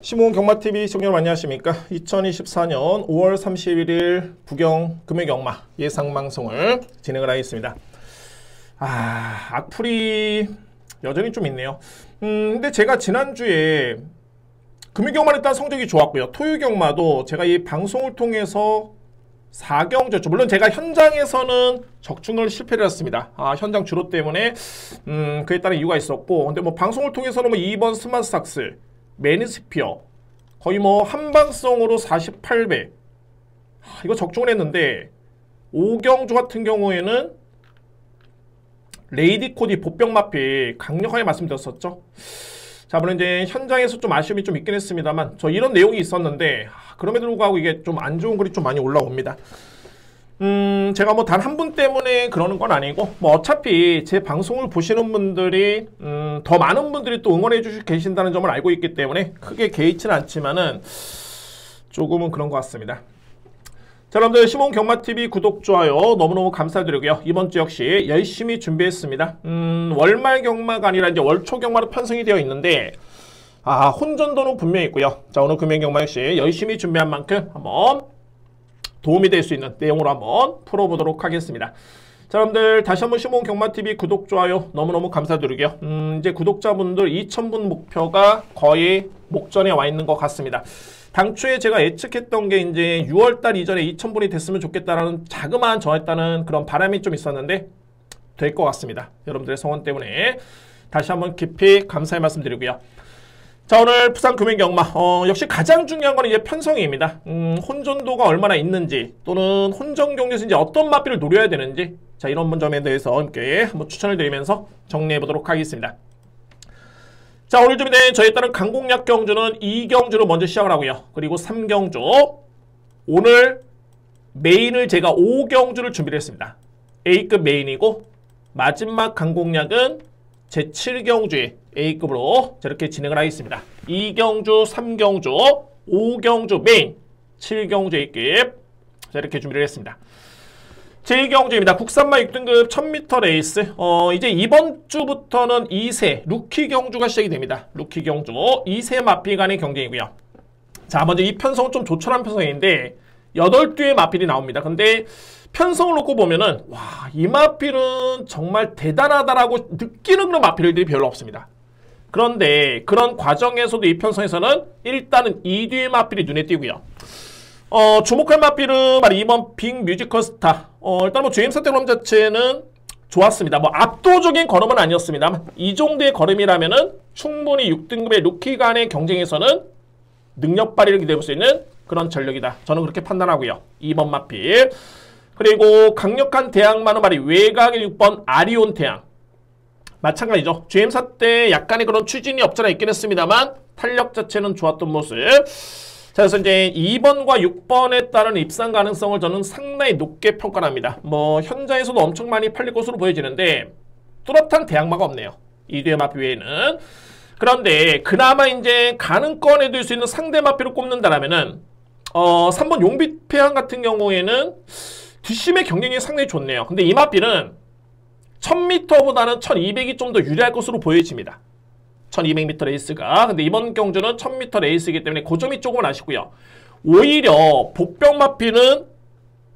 시몬 경마TV 시청자 여러분 안녕하십니까. 2024년 5월 31일 부경 금요경마 예상방송을 진행을 하겠습니다. 악플이 여전히 좀 있네요. 근데 제가 지난주에 금요경마는 일단 성적이 좋았고요. 토요경마도 제가 이 방송을 통해서 4경주, 물론 제가 현장에서는 적중을 실패를 했습니다. 현장 주로 때문에 그에 따른 이유가 있었고, 근데 뭐 방송을 통해서는 뭐 2번 스마트삭스, 매니스피어 거의 뭐 한방성으로 48배 이거 적중을 했는데, 5경주 같은 경우에는 레이디 코디 보병마필 강력하게 말씀드렸었죠. 자, 물론 이제 현장에서 좀 아쉬움이 좀 있긴 했습니다만, 저 이런 내용이 있었는데 그럼에도 불구하고 이게 좀 안 좋은 글이 좀 많이 올라옵니다. 제가 뭐 단 한 분 때문에 그러는 건 아니고, 뭐 어차피 제 방송을 보시는 분들이 더 많은 분들이 또 응원해 주시고 계신다는 점을 알고 있기 때문에 크게 개의치는 않지만은 조금은 그런 것 같습니다. 자, 여러분들 시몬 경마TV 구독, 좋아요 너무너무 감사드리고요. 이번 주 역시 열심히 준비했습니다. 월말 경마가 아니라 이제 월초 경마로 편성이 되어 있는데, 혼전도는 분명히 있고요. 자, 오늘 금요 경마 역시 열심히 준비한 만큼 한번 도움이 될 수 있는 내용으로 한번 풀어보도록 하겠습니다. 자, 여러분들 다시 한번 시몬 경마TV 구독, 좋아요 너무너무 감사드리고요. 이제 구독자분들 2,000분 목표가 거의 목전에 와 있는 것 같습니다. 당초에 제가 예측했던 게 이제 6월달 이전에 2,000분이 됐으면 좋겠다라는 자그마한 저했다는 그런 바람이 좀 있었는데 될 것 같습니다. 여러분들의 성원 때문에 다시 한번 깊이 감사의 말씀드리고요. 자, 오늘 부산 금요경마 역시 가장 중요한 건 이제 편성입니다. 혼전도가 얼마나 있는지, 또는 혼전 경기에서 이제 어떤 마필을 노려야 되는지, 자, 이런 점에 대해서 함께 한번 추천을 드리면서 정리해 보도록 하겠습니다. 자, 오늘 준비된 저에 따른 강공략 경주는 2경주로 먼저 시작을 하고요. 그리고 3경주, 오늘 메인을 제가 5경주를 준비를 했습니다. A급 메인이고, 마지막 강공략은 제 7경주에 A급으로 저렇게 진행을 하겠습니다. 2경주, 3경주, 5경주 메인, 7경주 A급 저렇게 준비를 했습니다. 제1경주입니다. 국산마 6등급 1000m 레이스. 이제 이번 주부터는 2세 루키 경주가 시작이 됩니다. 루키 경주 2세 마필 간의 경쟁이고요. 자, 먼저 이 편성은 좀 조촐한 편성인데 8뒤의 마필이 나옵니다. 근데 편성을 놓고 보면은 이 마필은 정말 대단하다라고 느끼는 그런 마필들이 별로 없습니다. 그런데 그런 과정에서도 이 편성에서는 일단은 2뒤의 마필이 눈에 띄고요. 주목할 마필은 2번 빅 뮤지컬 스타. 일단 뭐 주행사 때 걸음 자체는 좋았습니다. 뭐 압도적인 걸음은 아니었습니다만 이 정도의 걸음이라면은 충분히 6등급의 루키 간의 경쟁에서는 능력 발휘를 기대해볼 수 있는 그런 전력이다. 저는 그렇게 판단하고요. 2번 마필. 그리고 강력한 대항마는 외곽의 6번 아리온 태양. 마찬가지죠. GM사 때 약간의 그런 추진이 없잖아 있긴 했습니다만 탄력 자체는 좋았던 모습. 자, 그래서 이제 2번과 6번에 따른 입상 가능성을 저는 상당히 높게 평가합니다. 뭐 현장에서도 엄청 많이 팔릴 것으로 보여지는데 뚜렷한 대항마가 없네요. 이 뒤의 마필 외에는. 그런데 그나마 이제 가능권에 둘 수 있는 상대 마필을 꼽는다라면은 3번 용빛패양 같은 경우에는 뒷심의 경쟁력이 상당히 좋네요. 근데 이 마필은 1000m보다는 1200이 좀 더 유리할 것으로 보여집니다. 1200m 레이스가. 근데 이번 경주는 1000m 레이스이기 때문에 그 점이 조금은 아쉽고요. 오히려 복병 마필은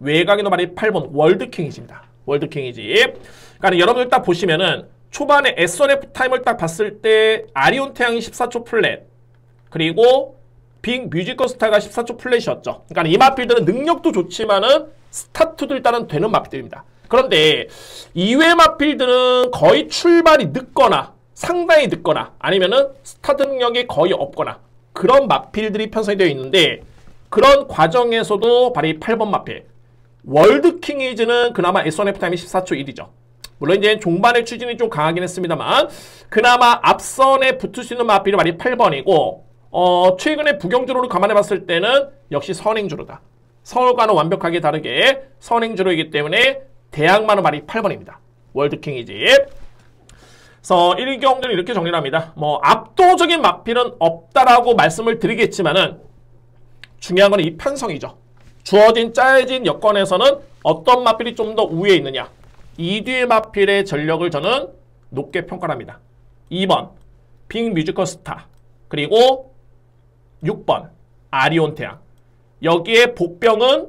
외곽의 노말이 8번 월드킹이지입니다. 월드킹이지. 그러니까 여러분들 딱 보시면은 초반에 S1F 타임을 딱 봤을 때 아리온 태양이 14초 플랫, 그리고 빅 뮤지컬 스타가 14초 플랫이었죠. 그러니까 이 마필들은 능력도 좋지만은 스타트도 일단은 되는 마필들입니다. 그런데 이외 마필들은 거의 출발이 늦거나 상당히 늦거나 아니면은 스타트 능력이 거의 없거나 그런 마필들이 편성이 되어 있는데, 그런 과정에서도 바로 이 8번 마필 월드킹 이즈는 그나마 S1F 타임이 14초 1이죠. 물론 이제 종반의 추진이 좀 강하긴 했습니다만 그나마 앞선에 붙을 수 있는 마필이 바로 8번이고, 최근에 부경주로를 감안해 봤을 때는 역시 선행주로다. 서울과는 완벽하게 다르게 선행주로이기 때문에 대항마는 바로 8번입니다. 월드킹 이즈. 그래서 1경주는 이렇게 정리를 합니다. 뭐 압도적인 마필은 없다라고 말씀을 드리겠지만은 중요한 건 이 편성이죠. 주어진 짜여진 여건에서는 어떤 마필이 좀 더 우위에 있느냐. 이 뒤의 마필의 전력을 저는 높게 평가합니다. 2번 빅 뮤지컬 스타, 그리고 6번 아리온 태양. 여기에 복병은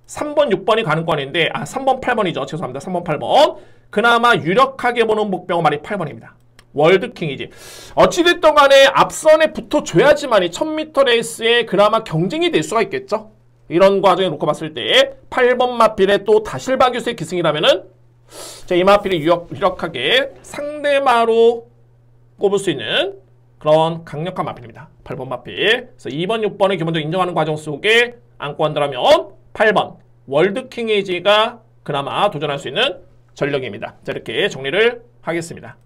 3번, 6번이 가능권인데 3번, 8번이죠. 죄송합니다. 3번, 8번. 그나마 유력하게 보는 복병은 말이 8번입니다. 월드킹이지. 어찌됐든 간에 앞선에 붙어줘야지만이 1000m 레이스에 그나마 경쟁이 될 수가 있겠죠. 이런 과정에 놓고 봤을 때 8번 마필에 또 다실바 교수의 기승이라면은 이 마필이 유력하게 상대마로 꼽을 수 있는 그런 강력한 마필입니다. 8번 마필. 그래서 2번, 6번을 기본적으로 인정하는 과정 속에 안고 한다면 8번 월드킹 에이지가 그나마 도전할 수 있는 전력입니다. 자, 이렇게 정리를 하겠습니다.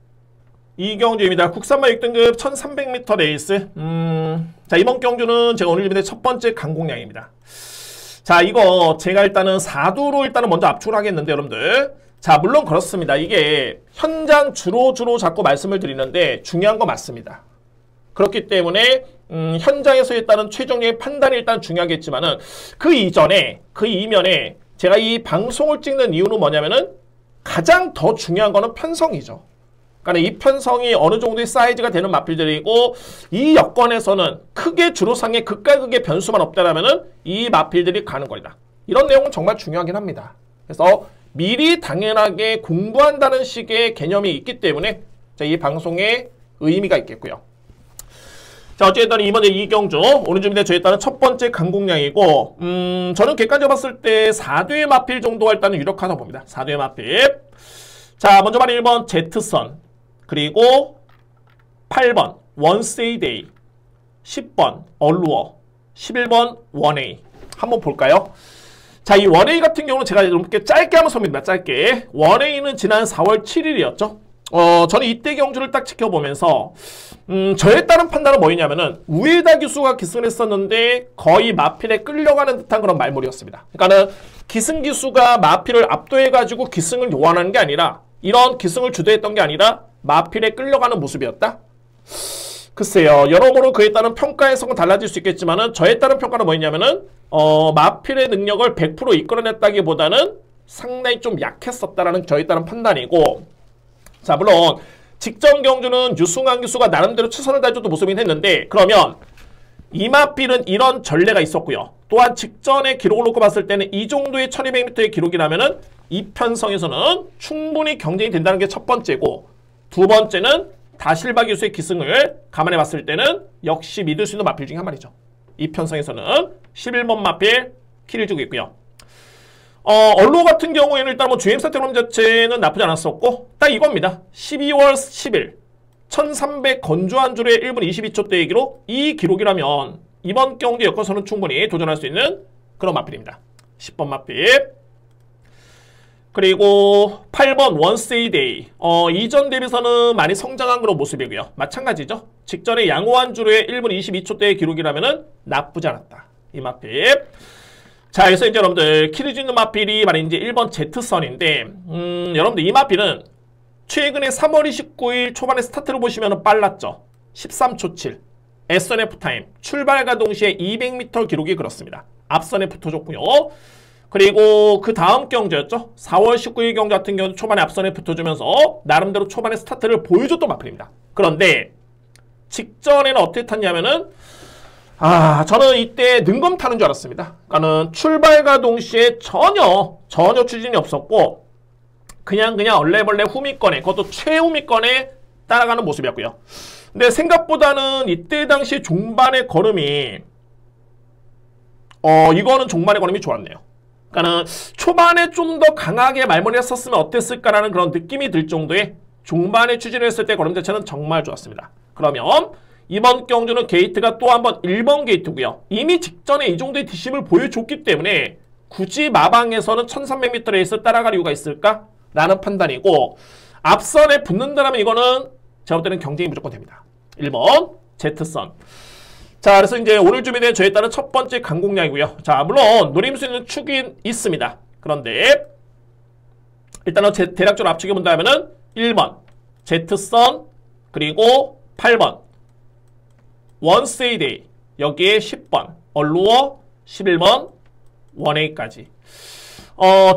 이경주입니다. 국산마 6등급 1300m 레이스. 자, 이번 경주는 제가 오늘 준비된 첫 번째 강공량입니다. 자, 이거 제가 일단은 4두로 일단은 먼저 압축을 하겠는데, 여러분들. 자, 물론 그렇습니다. 이게 현장 주로 자꾸 말씀을 드리는데 중요한 거 맞습니다. 그렇기 때문에 현장에서 일단은 최종적인 판단이 일단 중요하겠지만은 그 이면에 제가 이 방송을 찍는 이유는 뭐냐면은 가장 더 중요한 거는 편성이죠. 그러니까 이 편성이 어느 정도의 사이즈가 되는 마필들이고 이 여건에서는 크게 주로상의 극과 극의 변수만 없다라면은 이 마필들이 가는 거리다. 이런 내용은 정말 중요하긴 합니다. 그래서 미리 당연하게 공부한다는 식의 개념이 있기 때문에 이 방송에 의미가 있겠고요. 자, 어쨌든 이번 이경주 오늘 준비된 저에 따른 첫 번째 강공량이고 저는 객관적으로 봤을 때 4두의 마필 정도가 일단은 유력하다고 봅니다. 4두의 마필. 자, 먼저 말해 1번 제트선, 그리고 8번 원세이데이, 10번 얼루어, 11번 원에이. 한번 볼까요? 자, 이 원에이 같은 경우는 제가 이렇게 짧게 한번 설명드립니다. 짧게. 원에이는 지난 4월 7일이었죠. 저는 이때 경주를 딱 지켜보면서 저에 따른 판단은 뭐였냐면은 우에다 기수가 기승을 했었는데 거의 마필에 끌려가는 듯한 그런 말물이었습니다. 그러니까는 기승 기수가 마필을 압도해가지고 기승을 요한하는 게 아니라 이런 기승을 주도했던 게 아니라 마필에 끌려가는 모습이었다? 글쎄요. 여러모로 그에 따른 평가 해석은 달라질 수 있겠지만은 저에 따른 평가는 뭐였냐면은 마필의 능력을 100% 이끌어냈다기보다는 상당히 좀 약했었다라는 저에 따른 판단이고, 자, 물론 직전 경주는 유승환 기수가 나름대로 최선을 다해줬던 모습이긴 했는데, 그러면 이마필은 이런 전례가 있었고요. 또한 직전의 기록을 놓고 봤을 때는 이 정도의 1200m의 기록이라면은 이 편성에서는 충분히 경쟁이 된다는 게 첫 번째고, 두 번째는 다실바 기수의 기승을 감안해 봤을 때는 역시 믿을 수 있는 마필 중에 한 마리죠. 이 편성에서는 11번 마필 키를 주고 있고요. 얼로 같은 경우에는 일단 뭐 주행 상태 자체는 나쁘지 않았었고, 딱 이겁니다. 12월 10일 1300 건조한 줄에 1분 22초대의 기록, 이 기록이라면 이번 경기 엮어서는 충분히 도전할 수 있는 그런 마필입니다. 10번 마필. 그리고 8번 원세이데이. 이전 대비해서는 많이 성장한 그런 모습이고요. 마찬가지죠. 직전에 양호한 주로의 1분 22초대의 기록이라면은 나쁘지 않았다. 이 마필. 자, 그래서 이제 여러분들 키를 짓는 마필이 말이 이제 1번 제트선인데, 여러분들 이 마필은 최근에 3월 29일 초반에 스타트를 보시면 빨랐죠. 13초 7. SNF 타임. 출발과 동시에 200m 기록이 그렇습니다. 앞선에 붙어줬고요. 그리고 그 다음 경주였죠. 4월 19일 경주 같은 경우는 초반에 앞선에 붙어주면서 나름대로 초반에 스타트를 보여줬던 마필입니다. 그런데 직전에는 어떻게 탔냐면은 저는 이때 능검 타는 줄 알았습니다. 그러니까는 출발과 동시에 전혀 추진이 없었고 그냥 얼레벌레 후미권에, 그것도 최후미권에 따라가는 모습이었고요. 근데 생각보다는 이때 당시 종반의 걸음이 이거는 종반의 걸음이 좋았네요. 그러니까는 초반에 좀 더 강하게 말머리를 썼으면 어땠을까라는 그런 느낌이 들 정도의 종반에 추진을 했을 때 걸음 자체는 정말 좋았습니다. 그러면 이번 경주는 게이트가 또 한번 1번 게이트고요. 이미 직전에 이 정도의 뒷심을 보여줬기 때문에 굳이 마방에서는 1300m 레이스 따라갈 이유가 있을까? 라는 판단이고, 앞선에 붙는다면 이거는 제가 볼 때는 경쟁이 무조건 됩니다. 1번 제트선. 자, 그래서 이제 오늘 준비된 저에 따른 첫 번째 강공량이고요. 자, 물론 노릴 수 있는 축이 있습니다. 그런데 일단은 대략적으로 압축해 본다면은 1번 제트선, 그리고 8번 원세이데이, 여기에 10번 얼루어, 11번 원에이까지.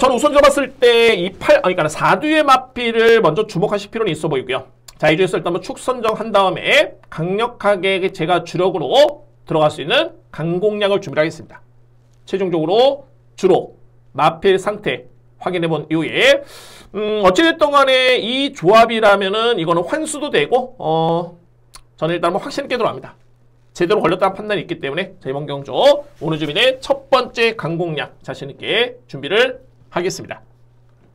저는 우선적으로 봤을 때 그러니까 4두의 마필을 먼저 주목하실 필요는 있어 보이고요. 자, 이 중에서 일단 축 선정한 다음에 강력하게 제가 주력으로 들어갈 수 있는 강공략을 준비하겠습니다. 최종적으로 주로 마필 상태 확인해본 이후에 어찌됐든 간에 이 조합이라면은 이거는 환수도 되고 저는 일단 뭐 확신 있게 들어갑니다. 제대로 걸렸다는 판단이 있기 때문에 자, 이번 경주 오늘 주민의 첫 번째 강공략 자신있게 준비를 하겠습니다.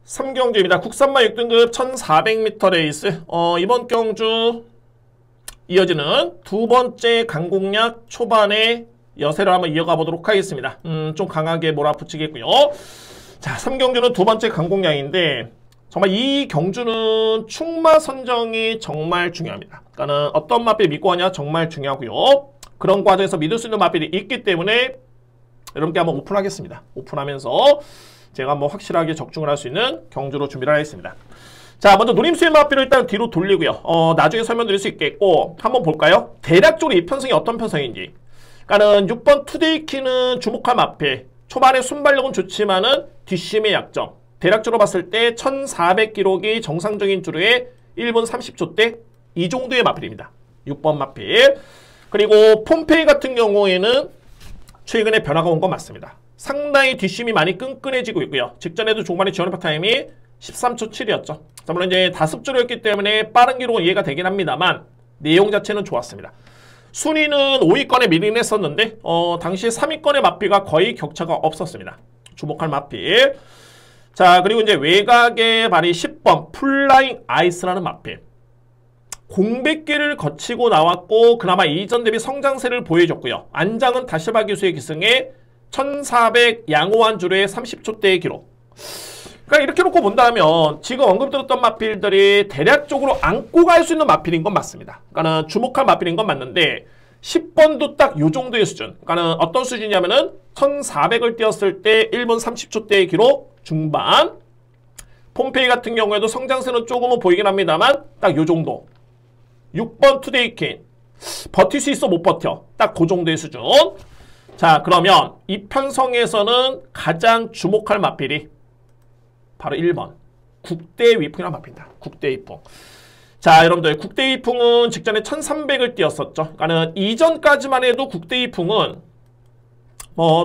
3경주입니다. 국산마 6등급 1400m 레이스 이번 경주 이어지는 두 번째 강공략 초반에 여세를 한번 이어가 보도록 하겠습니다. 좀 강하게 몰아붙이겠고요. 자, 3경주는 두 번째 강공략인데 정말 이 경주는 충마 선정이 정말 중요합니다. 그러니까는 어떤 마필 믿고 하냐 정말 중요하고요. 그런 과정에서 믿을 수 있는 마필이 있기 때문에 여러분께 한번 오픈하겠습니다. 오픈하면서 제가 한번 확실하게 적중을 할 수 있는 경주로 준비를 하겠습니다. 자, 먼저 노림수의 마필을 일단 뒤로 돌리고요. 나중에 설명드릴 수 있겠고 한번 볼까요? 대략적으로 이 편성이 어떤 편성인지. 그러니까는 6번 투데이키는 주목할 마필. 초반에 순발력은 좋지만은 뒷심의 약점. 대략적으로 봤을 때 1400 기록이 정상적인 주루에 1분 30초대 이 정도의 마필입니다. 6번 마필. 그리고 폼페이 같은 경우에는 최근에 변화가 온 건 맞습니다. 상당히 뒷심이 많이 끈끈해지고 있고요. 직전에도 종반의 지원파 타임이 13초 7이었죠. 자, 물론 이제 다습주로였기 때문에 빠른 기록은 이해가 되긴 합니다만 내용 자체는 좋았습니다. 순위는 5위권에 밀리긴 했었는데 당시 3위권의 마필과 거의 격차가 없었습니다. 주목할 마필. 자, 그리고 이제 외곽의 발이 10번 플라잉 아이스라는 마필. 공백기를 거치고 나왔고 그나마 이전 대비 성장세를 보여줬고요. 안장은 다시바 기수의 기승에 1400 양호한 주루의 30초대의 기록. 그러니까 이렇게 놓고 본다면 지금 언급드렸던 마필들이 대략적으로 안고 갈 수 있는 마필인 건 맞습니다. 그러니까는 주목할 마필인 건 맞는데 10번도 딱 요 정도의 수준. 그러니까는 어떤 수준이냐면은 1400을 뛰었을 때 1분 30초대의 기록 중반. 폼페이 같은 경우에도 성장세는 조금은 보이긴 합니다만 딱 요 정도. 6번 투데이킨 버틸 수 있어 못 버텨 딱 그 정도의 수준. 자, 그러면 이 편성에서는 가장 주목할 마필이 바로 1번 국대 위풍이라는 마필입니다. 국대 위풍. 자, 여러분들 국대 위풍은 직전에 1300을 뛰었었죠. 그러니까 이전까지만 해도 국대 위풍은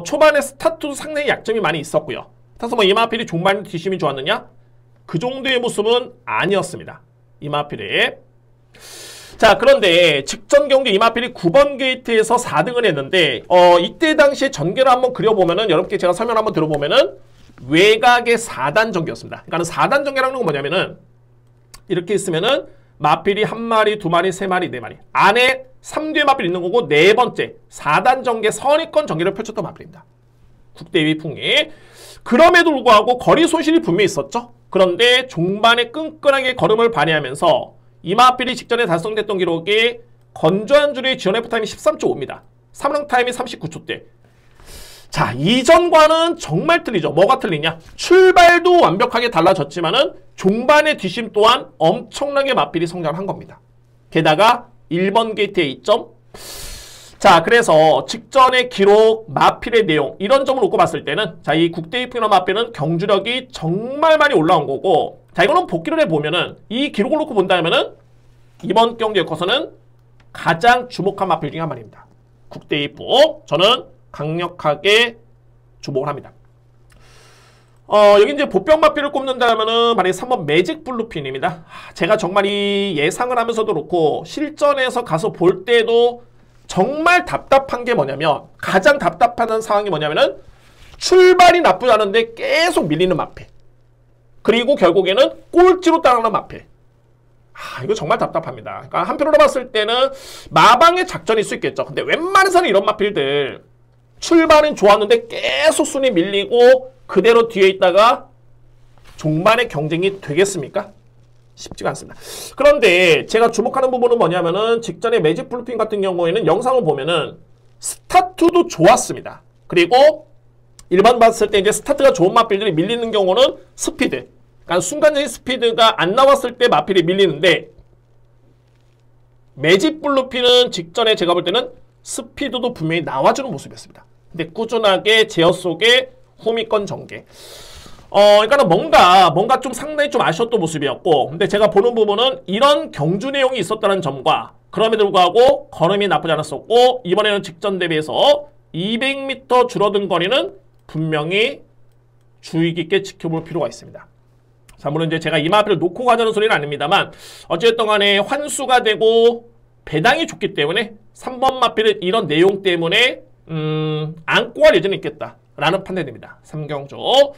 초반에 스타트도 상당히 약점이 많이 있었고요. 그래서 이 마필이 종반의 뒷심이 좋았느냐? 그 정도의 모습은 아니었습니다. 이 마필이. 자, 그런데 직전 경기 이마필이 9번 게이트에서 4등을 했는데 이때 당시에 전개를 한번 그려보면은 여러분께 제가 설명 한번 들어보면은 외곽의 4단 전개였습니다. 그러니까 4단 전개라는 건 뭐냐면은 이렇게 있으면은 마필이 1마리, 2마리, 3마리, 4마리 안에 3뒤에 마필이 있는 거고 네 번째 4단 전개 선입권 전개를 펼쳤던 마필입니다. 국대 위풍이. 그럼에도 불구하고 거리 손실이 분명히 있었죠. 그런데 종반에 끈끈하게 걸음을 발휘하면서 이마필이 직전에 달성됐던 기록이 건조한 주류의 지원 F 타임이 13.5입니다. 3릉 타임이 39초대. 자, 이전과는 정말 틀리죠. 뭐가 틀리냐? 출발도 완벽하게 달라졌지만은 종반의 뒷심 또한 엄청나게 마필이 성장을 한 겁니다. 게다가 1번 게이트의 2점. 자, 그래서 직전의 기록, 마필의 내용 이런 점을 놓고 봤을 때는 자, 이 국대 위풍이나 마필은 경주력이 정말 많이 올라온 거고 자, 이거는 복귀를 해보면은 이 기록을 놓고 본다면은 이번 경기에 커서는 가장 주목한 마필 중에 한 마리입니다. 국대 위풍. 저는 강력하게 주목을 합니다. 여기 이제 보병 마필을 꼽는다면은 만약에 3번 매직 블루핀입니다. 제가 정말 이 예상을 하면서도 그렇고 실전에서 가서 볼 때도 정말 답답한 게 뭐냐면 가장 답답한 상황이 뭐냐면은 출발이 나쁘지 않은데 계속 밀리는 마필. 그리고 결국에는 꼴찌로 따라가는 마필. 이거 정말 답답합니다. 그러니까 한편으로 봤을 때는 마방의 작전일 수 있겠죠. 근데 웬만해서는 이런 마필들 출발은 좋았는데 계속 순위 밀리고 그대로 뒤에 있다가 종반의 경쟁이 되겠습니까? 쉽지가 않습니다. 그런데 제가 주목하는 부분은 뭐냐면은 직전에 매직 블루핀 같은 경우에는 영상을 보면은 스타트도 좋았습니다. 그리고 일반 봤을 때 이제 스타트가 좋은 마필들이 밀리는 경우는 스피드. 그러니까 순간적인 스피드가 안 나왔을 때 마필이 밀리는데 매직 블루핀은 직전에 제가 볼 때는 스피드도 분명히 나와주는 모습이었습니다. 근데 꾸준하게 제어 속에 후미권 전개. 그러니까는 뭔가 좀 상당히 좀 아쉬웠던 모습이었고 근데 제가 보는 부분은 이런 경주 내용이 있었다는 점과 그럼에도 불구하고 걸음이 나쁘지 않았었고 이번에는 직전 대비해서 200m 줄어든 거리는 분명히 주의 깊게 지켜볼 필요가 있습니다. 자, 물론 이제 제가 이마표를 놓고 가자는 소리는 아닙니다만 어쨌든 간에 환수가 되고 배당이 좋기 때문에 3번 마필은 이런 내용 때문에 안고 갈 예정이 있겠다라는 판단이 됩니다. 삼경주의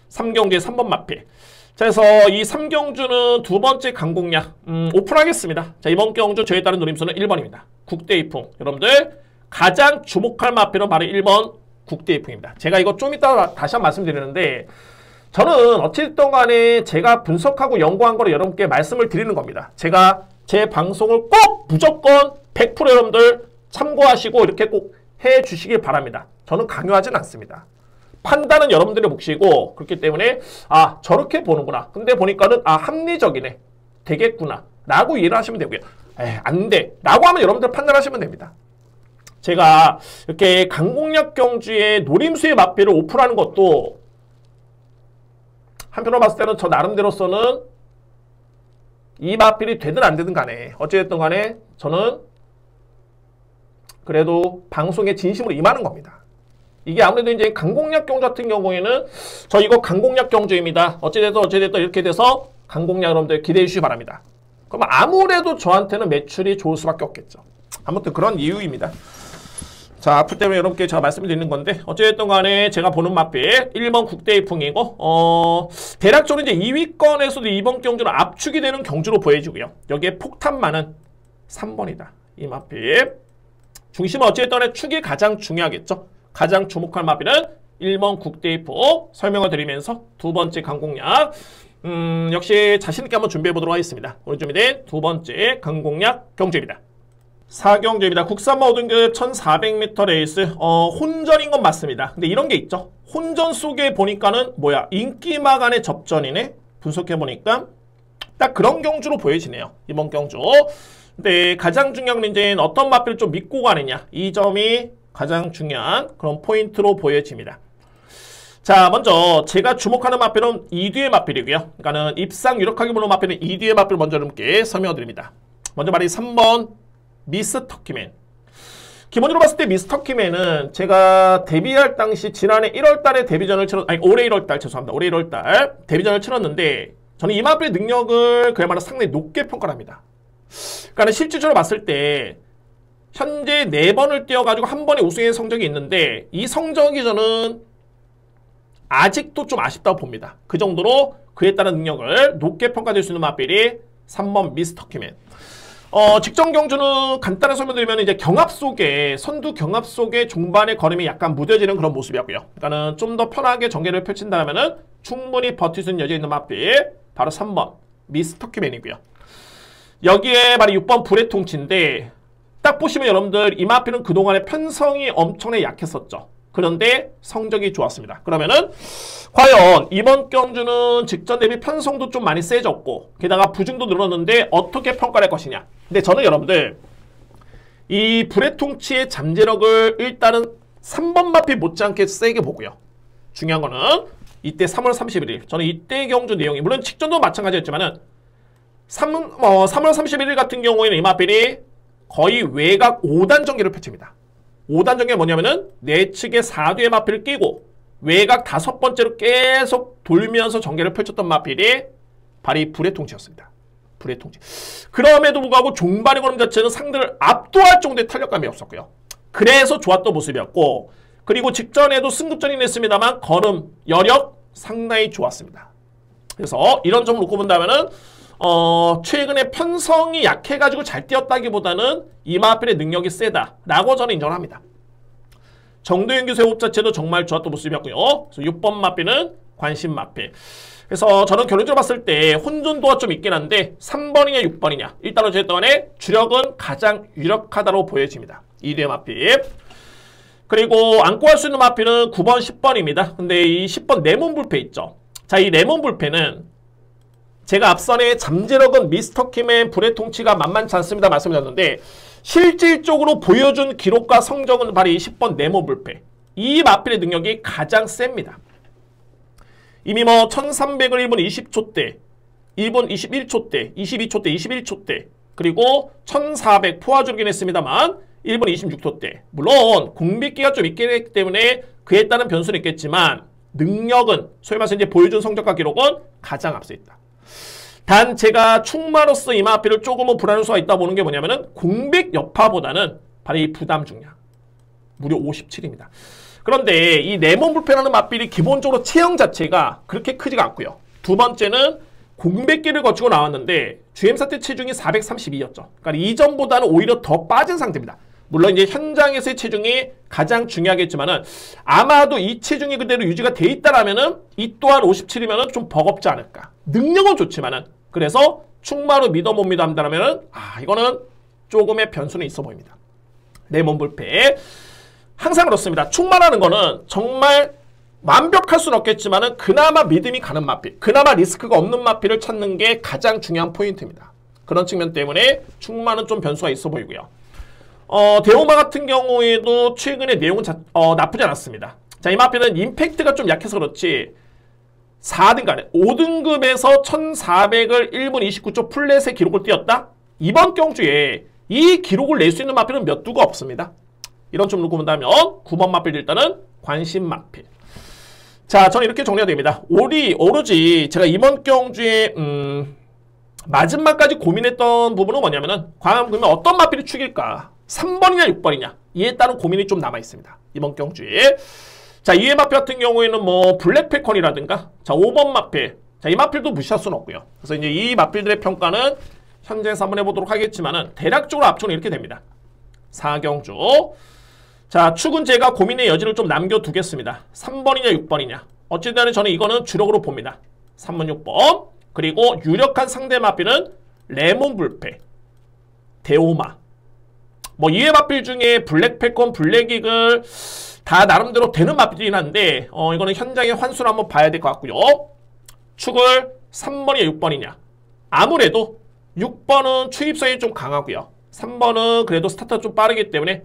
3번 마필. 자, 그래서 이 삼경주는 두 번째 강공략 오픈하겠습니다. 자, 이번 경주 저에 따른 노림수는 1번입니다. 국대이풍. 여러분들 가장 주목할 마필은 바로 1번 국대이풍입니다. 제가 이거 좀 이따 다시 한번 말씀드리는데 저는 어쨌든 간에 제가 분석하고 연구한 거를 여러분께 말씀을 드리는 겁니다. 제가 제 방송을 꼭 무조건 100% 여러분들 참고하시고 이렇게 꼭 해주시길 바랍니다. 저는 강요하진 않습니다. 판단은 여러분들의 몫이고 그렇기 때문에 아 저렇게 보는구나. 근데 보니까는 아 합리적이네. 되겠구나. 라고 이해를 하시면 되고요. 안 돼. 라고 하면 여러분들 판단하시면 됩니다. 제가 이렇게 강공략 경주의 노림수의 마필을 오픈하는 것도 한편으로 봤을 때는 저 나름대로서는 이 마필이 되든 안 되든 간에 어찌됐든 간에 저는 그래도 방송에 진심으로 임하는 겁니다. 이게 아무래도 이제 강공략 경주 같은 경우에는 저 이거 강공략 경주입니다. 어찌됐든 이렇게 돼서 강공략 여러분들 기대해 주시기 바랍니다. 그럼 아무래도 저한테는 매출이 좋을 수밖에 없겠죠. 아무튼 그런 이유입니다. 자, 아프 때문에 여러분께 제가 말씀을 드리는 건데 어쨌든 간에 제가 보는 마필 1번 국대이풍이고 대략적으로 이제 2위권에서도 이번 경주는 압축이 되는 경주로 보여지고요. 여기에 폭탄 많은 3번이다. 이 마필 중심은 어쨌든 간에 축이 가장 중요하겠죠. 가장 주목할 마필은 1번 국대이풍 설명을 드리면서 두 번째 강공략 역시 자신있게 한번 준비해 보도록 하겠습니다. 오늘 준비된 두 번째 강공략 경주입니다. 4경주입니다. 국산마 5등급 1400m 레이스 혼전인 건 맞습니다. 근데 이런 게 있죠. 혼전 속에 보니까는 뭐야 인기마 간의 접전이네. 분석해보니까 딱 그런 경주로 보여지네요. 이번 경주. 근데 가장 중요한 건 이제 어떤 마필을 좀 믿고 가느냐. 이 점이 가장 중요한 그런 포인트로 보여집니다. 자, 먼저 제가 주목하는 마필은 2뒤의 마필이고요. 그러니까는 입상 유력하게 보는 마필은 2뒤의 마필 먼저 여러분께 설명드립니다. 먼저 말이 3번 미스터키맨. 기본적으로 봤을 때 미스터키맨은 제가 데뷔할 당시 지난해 1월달에 데뷔전을 올해 1월달 죄송합니다. 올해 1월달 데뷔전을 치렀는데 저는 이 마필의 능력을 그야말로 상당히 높게 평가를 합니다. 그러니까 실질적으로 봤을 때 현재 4번을 뛰어가지고 한 번에 우승의 성적이 있는데 이 성적이 저는 아직도 좀 아쉽다고 봅니다. 그 정도로 그에 따른 능력을 높게 평가될 수 있는 마필이 3번 미스터키맨. 직전 경주는 간단히 설명드리면 이제 경합 속에 선두 경합 속에 종반의 걸음이 약간 무뎌지는 그런 모습이었고요. 그러니까는 좀 더 편하게 전개를 펼친다면은 충분히 버틸 수 있는 여지 있는 마필 바로 3번 미스터키맨이고요. 여기에 바로 6번 불의 통치인데 딱 보시면 여러분들 이 마필은 그동안에 편성이 엄청나게 약했었죠. 그런데 성적이 좋았습니다. 그러면은 과연 이번 경주는 직전 대비 편성도 좀 많이 세졌고 게다가 부중도 늘었는데 어떻게 평가할 것이냐. 근데 저는 여러분들 이 불의 통치의 잠재력을 일단은 3번 마필 못지않게 세게 보고요. 중요한 거는 이때 3월 31일 저는 이때 경주 내용이 물론 직전도 마찬가지였지만은 3월 31일 같은 경우에는 이 마필이 거의 외곽 5단 전개를 펼칩니다. 5단 전개가 뭐냐면은 내측에 4뒤의 마필을 끼고 외곽 5번째로 계속 돌면서 전개를 펼쳤던 마필이 바로 이 불의 통치였습니다. 불의 통치. 그럼에도 불구하고 종반의 걸음 자체는 상대를 압도할 정도의 탄력감이 없었고요. 그래서 좋았던 모습이었고 그리고 직전에도 승급전이 냈습니다만 걸음, 여력 상당히 좋았습니다. 그래서 이런 점을 놓고 본다면은 최근에 편성이 약해가지고 잘 뛰었다기보다는 이 마필의 능력이 세다라고 저는 인정을 합니다. 정도현 교수의 호흡 자체도 정말 좋았던 모습이었고요. 그래서 6번 마필은 관심 마필. 그래서 저는 결론적으로 봤을 때 혼전도가 좀 있긴 한데 3번이냐 6번이냐 일단 어쨌든 간에 주력은 가장 유력하다고 보여집니다. 2뒤의 마필. 그리고 안고 할 수 있는 마필은 9번, 10번입니다. 근데 이 10번 레몬 불패 있죠. 자, 이 레몬 불패는 제가 앞선에 잠재력은 미스터키맨 불의 통치가 만만치 않습니다 말씀드렸는데 실질적으로 보여준 기록과 성적은 바로 이 10번 네모 불패. 이 마필의 능력이 가장 셉니다. 이미 뭐 1300을 1분 20초 때, 1분 21초 때, 22초 때, 21초 때 그리고 1400 포화주긴 했습니다만 1분 26토대. 물론 공백기가 좀 있긴 했기 때문에 그에 따른 변수는 있겠지만 능력은 소위 말해서 이제 보여준 성적과 기록은 가장 앞서 있다. 단 제가 충마로서 이마필을 조금은 불안할 수가 있다 보는 게 뭐냐면은 공백 여파보다는 바로 이 부담 중량. 무려 57입니다. 그런데 이 네모 불펜하는 마필이 기본적으로 체형 자체가 그렇게 크지가 않고요. 두 번째는 공백기를 거치고 나왔는데 GM사 때 체중이 432였죠. 그러니까 이전보다는 오히려 더 빠진 상태입니다. 물론 이제 현장에서의 체중이 가장 중요하겠지만은 아마도 이 체중이 그대로 유지가 돼 있다라면은 이 또한 57이면은 좀 버겁지 않을까. 능력은 좋지만은 그래서 충마로 믿어 못 믿어 한다면은 이거는 조금의 변수는 있어 보입니다. 내 몸불패 항상 그렇습니다. 충마라는 거는 정말 완벽할 수는 없겠지만은 그나마 믿음이 가는 마필, 그나마 리스크가 없는 마필을 찾는 게 가장 중요한 포인트입니다. 그런 측면 때문에 충마는 좀 변수가 있어 보이고요. 대오마 같은 경우에도 최근에 내용은 나쁘지 않았습니다. 자, 이 마필은 임팩트가 좀 약해서 그렇지 4등급, 5등급에서 1400을 1분 29초 플랫의 기록을 띄웠다? 이번 경주에 이 기록을 낼 수 있는 마필은 몇 두가 없습니다. 이런 좀 놓고 본다면 9번 마필 일단은 관심 마필. 자, 저는 이렇게 정리가 됩니다. 오로지 제가 이번 경주에 마지막까지 고민했던 부분은 뭐냐면은 과연 그러면 어떤 마필이 축일까? 3번이냐 6번이냐 이에 따른 고민이 좀 남아 있습니다. 이번 경주에. 자, 2회 마필 같은 경우에는 뭐 블랙패컨이라든가 자 5번 마필. 자, 이 마필도 무시할 수는 없고요. 그래서 이제 이 마필들의 평가는 현재에서 한번 해보도록 하겠지만은 대략적으로 압축은 이렇게 됩니다. 4경주. 자, 축은 제가 고민의 여지를 좀 남겨두겠습니다. 3번이냐 6번이냐. 어쨌든 저는 이거는 주력으로 봅니다. 3번 6번. 그리고 유력한 상대 마필은 레몬 불패, 대오마. 뭐 2회 마필 중에 블랙패컨, 블랙이글 다 나름대로 되는 마필이긴 한데 이거는 현장의 환수를 한번 봐야 될 것 같고요. 축을 3번이냐 6번이냐. 아무래도 6번은 추입성이 좀 강하고요. 3번은 그래도 스타트가 좀 빠르기 때문에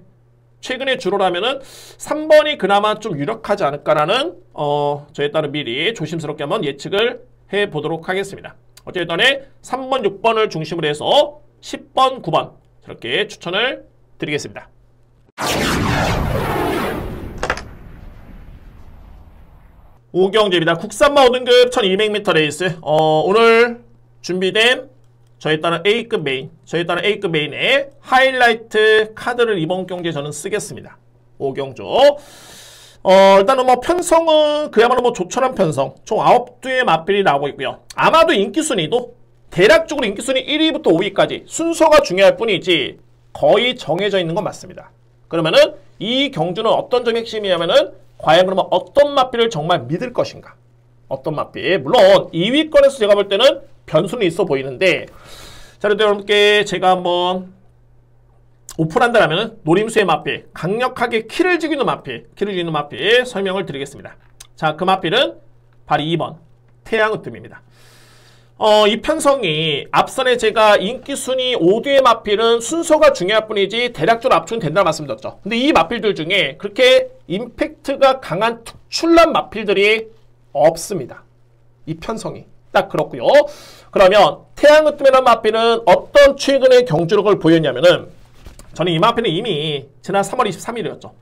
최근에 주로라면은 3번이 그나마 좀 유력하지 않을까라는 저에 따른 미리 조심스럽게 한번 예측을 해보도록 하겠습니다. 어쨌든 3번, 6번을 중심으로 해서 10번, 9번 저렇게 추천을 드리겠습니다. 오경재입니다. 국산마 5등급 1200m 레이스. 오늘 준비된 저에 따른 A급 메인, A급 메인의 하이라이트 카드를 이번 경기에 저는 쓰겠습니다. 오경조. 일단은 뭐 편성은 그야말로 뭐 조촐한 편성. 총 9두의 마필이 나오고 있고요. 아마도 인기순위도 대략적으로 인기순위 1위부터 5위까지 순서가 중요할 뿐이지 거의 정해져 있는 건 맞습니다. 그러면은 이 경주는 어떤 점이 핵심이냐면은 과연 그러면 어떤 마필을 정말 믿을 것인가? 어떤 마필? 물론 2위권에서 제가 볼 때는 변수는 있어 보이는데 자, 그래도 여러분께 제가 한번 오픈한다라면 노림수의 마필, 강력하게 키를 쥐고 있는 마필, 설명을 드리겠습니다. 자, 그 마필은 바로 2번 태양으뜸입니다. 이 편성이 앞선에 제가 인기순위 5두의 마필은 순서가 중요할 뿐이지 대략적으로 압축은 된다고 말씀드렸죠. 근데 이 마필들 중에 그렇게 임팩트가 강한 특출난 마필들이 없습니다. 이 편성이 딱 그렇고요. 그러면 태양으뜸이라는 마필은 어떤 최근의 경주력을 보였냐면은 저는 이 마필은 이미 지난 3월 23일이었죠.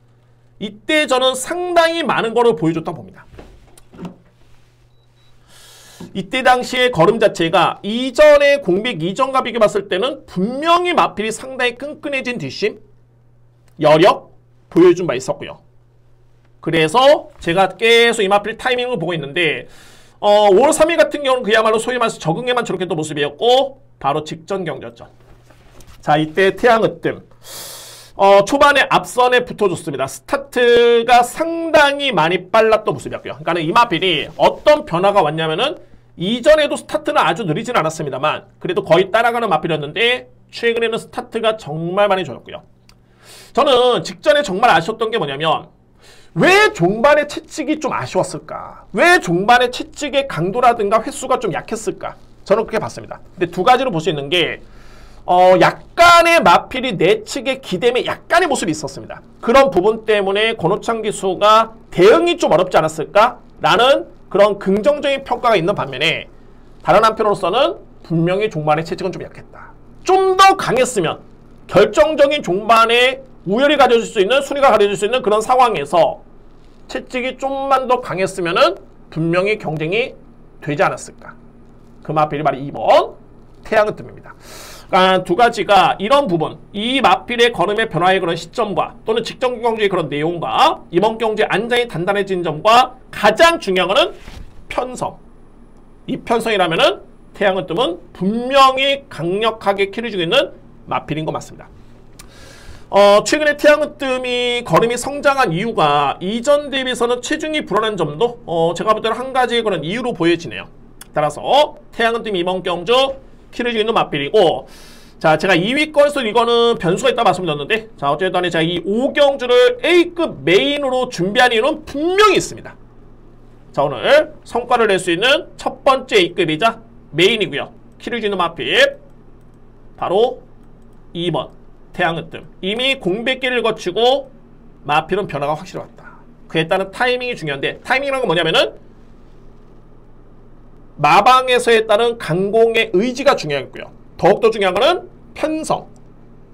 이때 저는 상당히 많은 거를 보여줬다고 봅니다. 이때 당시의 걸음 자체가 이전의 공백 이전과 비교해봤을 때는 분명히 마필이 상당히 끈끈해진 뒷심, 여력 보여준 바 있었고요. 그래서 제가 계속 이 마필 타이밍을 보고 있는데 5월 3일 같은 경우는 그야말로 소위 말해서 적응에만 저렇게 또 모습이었고 바로 직전 경주였죠. 자, 이때 태양으뜸 초반에 앞선에 붙어줬습니다. 스타트가 상당히 많이 빨랐던 모습이었고요. 그러니까 이 마필이 어떤 변화가 왔냐면은 이전에도 스타트는 아주 느리진 않았습니다만 그래도 거의 따라가는 마필이었는데 최근에는 스타트가 정말 많이 좋았고요. 저는 직전에 정말 아쉬웠던 게 뭐냐면 왜 종반의 채찍이 좀 아쉬웠을까? 왜 종반의 채찍의 강도라든가 횟수가 좀 약했을까? 저는 그렇게 봤습니다. 근데 두 가지로 볼 수 있는 게 약간의 마필이 내측의 기댐에 약간의 모습이 있었습니다. 그런 부분 때문에 권호창 기수가 대응이 좀 어렵지 않았을까라는 그런 긍정적인 평가가 있는 반면에 다른 한편으로서는 분명히 종반의 채찍은 좀 약했다. 좀 더 강했으면 결정적인 종반에 우열이 가져질 수 있는, 순위가 가려질 수 있는 그런 상황에서 채찍이 좀만 더 강했으면은 분명히 경쟁이 되지 않았을까. 그 마필이 바로 2번 태양의 뜸입니다. 그러니까 두 가지가 이런 부분, 이 마필의 걸음의 변화의 그런 시점과 또는 직전 경주의 그런 내용과 이번 경주의 안장이 단단해진 점과 가장 중요한 거는 편성. 이 편성이라면은 태양의 뜸은 분명히 강력하게 키를 주고 있는 마필인 거 맞습니다. 최근에 태양의 뜸이 걸음이 성장한 이유가 이전 대비해서는 체중이 불어난 점도 제가 볼 때는 한 가지 그런 이유로 보여지네요. 따라서 태양의 뜸이 이번 경주 키를 주고 있는 마필이고, 자, 제가 2위권에서 이거는 변수가 있다 말씀드렸는데, 자, 어쨌든 제가 이 5경주를 A급 메인으로 준비한 이유는 분명히 있습니다. 자, 오늘 성과를 낼 수 있는 첫 번째 A급이자 메인이고요. 키를 주는 마필 바로 2번 태양의 뜸. 이미 공백기를 거치고 마필은 변화가 확실히 왔다. 그에 따른 타이밍이 중요한데, 타이밍이라는 건 뭐냐면은 마방에서에 따른 강공의 의지가 중요하고요. 더욱더 중요한 거는 편성.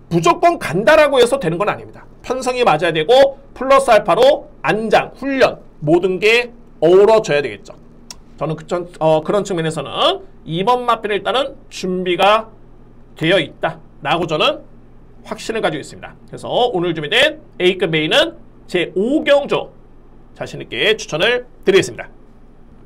무조건 간다라고 해서 되는 건 아닙니다. 편성이 맞아야 되고 플러스 알파로 안장, 훈련 모든 게 어우러져야 되겠죠. 저는 그런 측면에서는 2번 마필은 일단은 준비가 되어 있다라고 저는 확신을 가지고 있습니다. 그래서 오늘 준비된 A급 메인은 제 5경주 자신있게 추천을 드리겠습니다.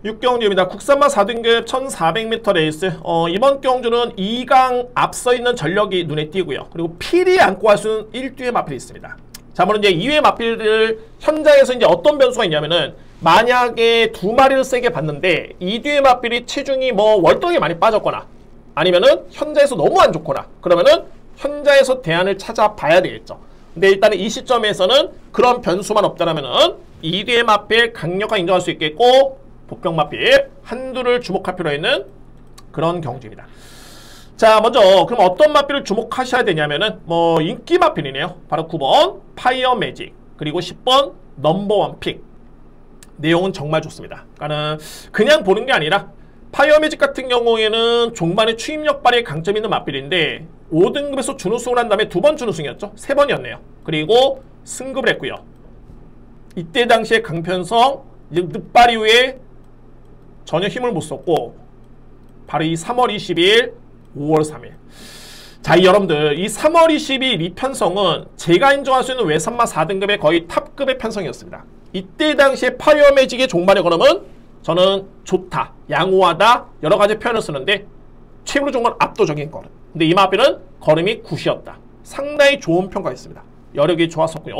6경주입니다. 국산마 4등급 1400m 레이스. 이번 경주는 2강 앞서 있는 전력이 눈에 띄고요. 그리고 필이 안고 할 수 있는 1뒤의 마필이 있습니다. 자, 물론 이제 2위의 마필을 현장에서 이제 어떤 변수가 있냐면은, 만약에 두 마리를 세게 봤는데 2뒤의 마필이 체중이 뭐 월등하게 많이 빠졌거나 아니면은 현장에서 너무 안 좋거나 그러면은 현장에서 대안을 찾아봐야 되겠죠. 근데 일단은 이 시점에서는 그런 변수만 없다라면은 2뒤의 마필 강력하게 인정할 수 있겠고, 복병 마필 한두를 주목할 필요가 있는 그런 경주입니다. 자, 먼저 그럼 어떤 마필을 주목하셔야 되냐면은 뭐 인기 마필이네요. 바로 9번 파이어 매직, 그리고 10번 넘버원 픽. 내용은 정말 좋습니다. 그러니까는 그냥 보는 게 아니라 파이어 매직 같은 경우에는 종반의 추임력 발휘에 강점이 있는 마필인데 5등급에서 준우승을 한 다음에 2번 준우승이었죠. 3번이었네요. 그리고 승급을 했고요. 이때 당시에 강편성, 늑발 이후에 전혀 힘을 못 썼고 바로 이 3월 20일, 5월 3일. 자, 여러분들 이 3월 20일 이 편성은 제가 인정할 수 있는 외산마 4등급의 거의 탑급의 편성이었습니다. 이때 당시에 파이어 매직의 종반의 걸음은 저는 좋다, 양호하다 여러 가지 표현을 쓰는데 최고로 좋은 건 압도적인 걸음. 근데 이 마필은 걸음이 굿이었다. 상당히 좋은 평가였습니다. 여력이 좋았었고요.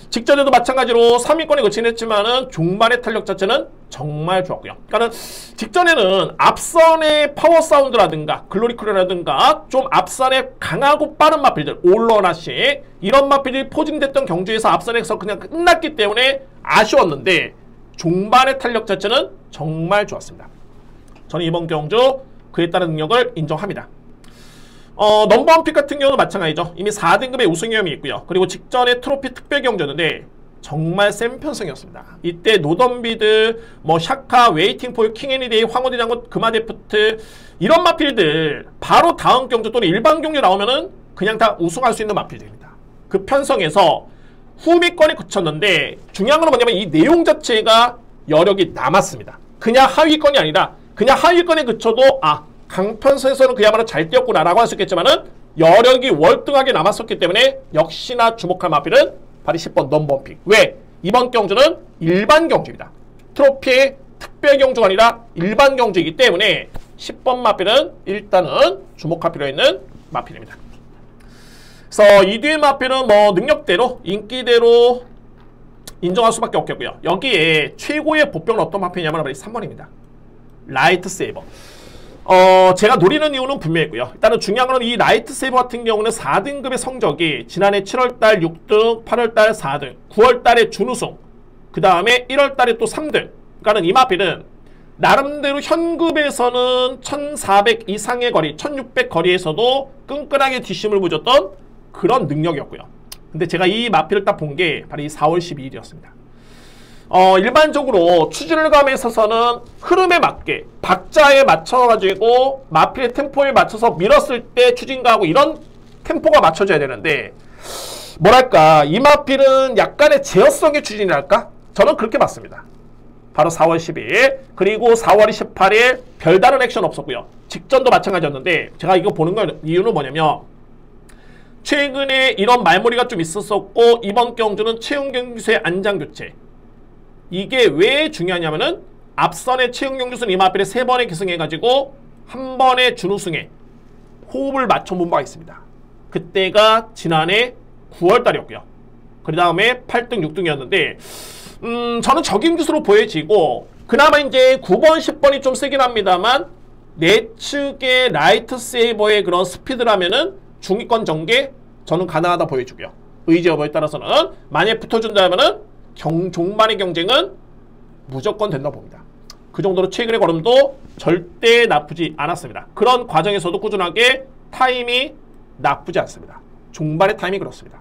직전에도 마찬가지로 3위권에 그치긴 했지만은 종반의 탄력 자체는 정말 좋았고요. 그러니까는 직전에는 앞선의 파워 사운드라든가 글로리클이라든가 좀 앞선의 강하고 빠른 마필들, 올러나시 이런 마필이 포진됐던 경주에서 앞선에서 그냥 끝났기 때문에 아쉬웠는데 종반의 탄력 자체는 정말 좋았습니다. 저는 이번 경주 그에 따른 능력을 인정합니다. 넘버원 픽 같은 경우는 마찬가지죠. 이미 4등급의 우승 경험이 있고요. 그리고 직전에 트로피 특별 경주였는데 정말 센 편성이었습니다. 이때 노던비드, 뭐 샤카, 웨이팅 포 킹 애니데이, 황호대 장군, 금화데프트 이런 마필들 바로 다음 경주 또는 일반 경주 나오면은 그냥 다 우승할 수 있는 마필들입니다. 그 편성에서 후미권에 그쳤는데 중요한 건 뭐냐면 이 내용 자체가 여력이 남았습니다. 그냥 하위권이 아니라 그냥 하위권에 그쳐도 강편성에서는 그야말로 잘 뛰었구나 라고 할 수 있겠지만은 여력이 월등하게 남았었기 때문에 역시나 주목할 마필은 바로 10번 넘버원 픽. 왜? 이번 경주는 일반 경주입니다. 트로피의 특별 경주가 아니라 일반 경주이기 때문에 10번 마필은 일단은 주목할 필요 있는 마필입니다. 그래서 이 뒤의 마필은 뭐 능력대로 인기대로 인정할 수밖에 없겠고요. 여기에 최고의 보병은 어떤 마필이냐면 바로 3번입니다. 라이트 세이버. 제가 노리는 이유는 분명했고요. 일단은 중요한 건 이 라이트 세이버 같은 경우는 4등급의 성적이 지난해 7월달 6등, 8월달 4등, 9월달에 준우승, 그 다음에 1월달에 또 3등. 그러니까는 이 마필은 나름대로 현급에서는 1400 이상의 거리, 1600 거리에서도 끈끈하게 뒷심을 부줬던 그런 능력이었고요. 근데 제가 이 마필을 딱 본 게 바로 이 4월 12일이었습니다. 일반적으로 추진을 감에 있어서는 흐름에 맞게 박자에 맞춰가지고 마필의 템포에 맞춰서 밀었을 때 추진가하고 이런 템포가 맞춰져야 되는데 뭐랄까 이 마필은 약간의 제어성의 추진이랄까? 저는 그렇게 봤습니다. 바로 4월 12일 그리고 4월 28일 별다른 액션 없었고요. 직전도 마찬가지였는데 제가 이거 보는 이유는 뭐냐면 최근에 이런 말머리가 좀 있었었고 이번 경주는 최은경 기수의 안장교체 이게 왜 중요하냐면은 앞선의 최은경 기수는 이 마필에 3번에 기승해가지고 한 번에 준우승에 호흡을 맞춰본 바가 있습니다. 그때가 지난해 9월달이었고요. 그 다음에 8등, 6등이었는데 저는 적임 기수로 보여지고 그나마 이제 9번, 10번이 좀 세긴 합니다만 내측의 라이트 세이버의 그런 스피드라면은 중위권 전개 저는 가능하다 보여주고요. 의지 여부에 따라서는 만약에 붙어준다면은 종반의 경쟁은 무조건 된다고 봅니다. 그 정도로 최근의 걸음도 절대 나쁘지 않았습니다. 그런 과정에서도 꾸준하게 타임이 나쁘지 않습니다. 종반의 타임이 그렇습니다.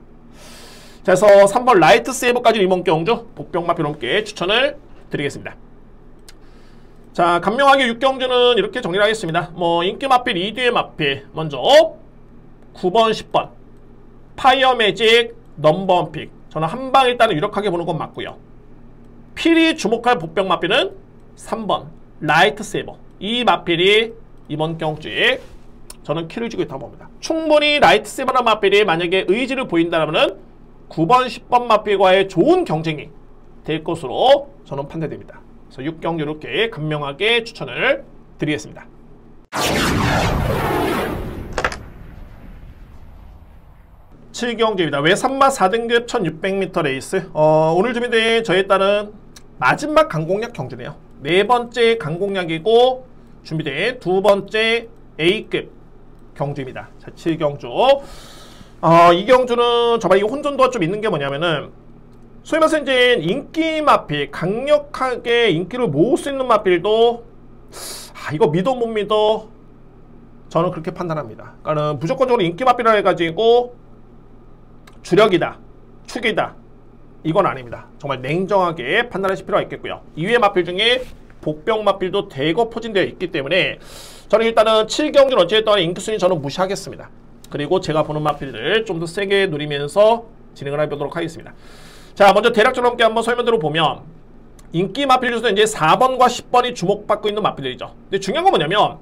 자, 그래서 3번 라이트 세이버까지 이번 경주 복병마필 함께 추천을 드리겠습니다. 자, 간명하게 6경주는 이렇게 정리를 하겠습니다. 인기 마필 2뒤의 마필 먼저 9번, 10번 파이어 매직 넘버원 픽 저는 한방 일단은 유력하게 보는 건 맞고요. 필히 주목할 복병 마필은 3번 라이트 세이버 이 마필이 이번 경주에 저는 키를 주고 있다고 봅니다. 충분히 라이트 세이버나 마필이 만약에 의지를 보인다면 9번, 10번 마필과의 좋은 경쟁이 될 것으로 저는 판단됩니다. 그래서 6경주 이렇게 간명하게 추천을 드리겠습니다. 7경주입니다. 외산마 4등급 1600m 레이스 오늘 준비된 저에 따른 마지막 강공략 경주네요. 4번째 강공략이고 준비된 2번째 A급 경주입니다. 자, 7경주 이 경주는 정말 이 혼전도가 좀 있는 게 뭐냐면은 소위 말해서 이제 인기 마필 강력하게 인기를 모을 수 있는 마필도 이거 믿어 못 믿어 저는 그렇게 판단합니다. 그러니까 무조건적으로 인기 마필이라 해가지고 주력이다 축이다 이건 아닙니다. 정말 냉정하게 판단하실 필요가 있겠고요. 이외의 마필 중에 복병 마필도 대거 포진되어 있기 때문에 저는 일단은 7경주는 어찌됐든 인기순위 저는 무시하겠습니다. 그리고 제가 보는 마필들 좀 더 세게 누리면서 진행을 해보도록 하겠습니다. 자, 먼저 대략적으로 함께 한번 설명대로 보면 인기 마필 중에서 이제 4번과 10번이 주목받고 있는 마필들이죠. 근데 중요한 건 뭐냐면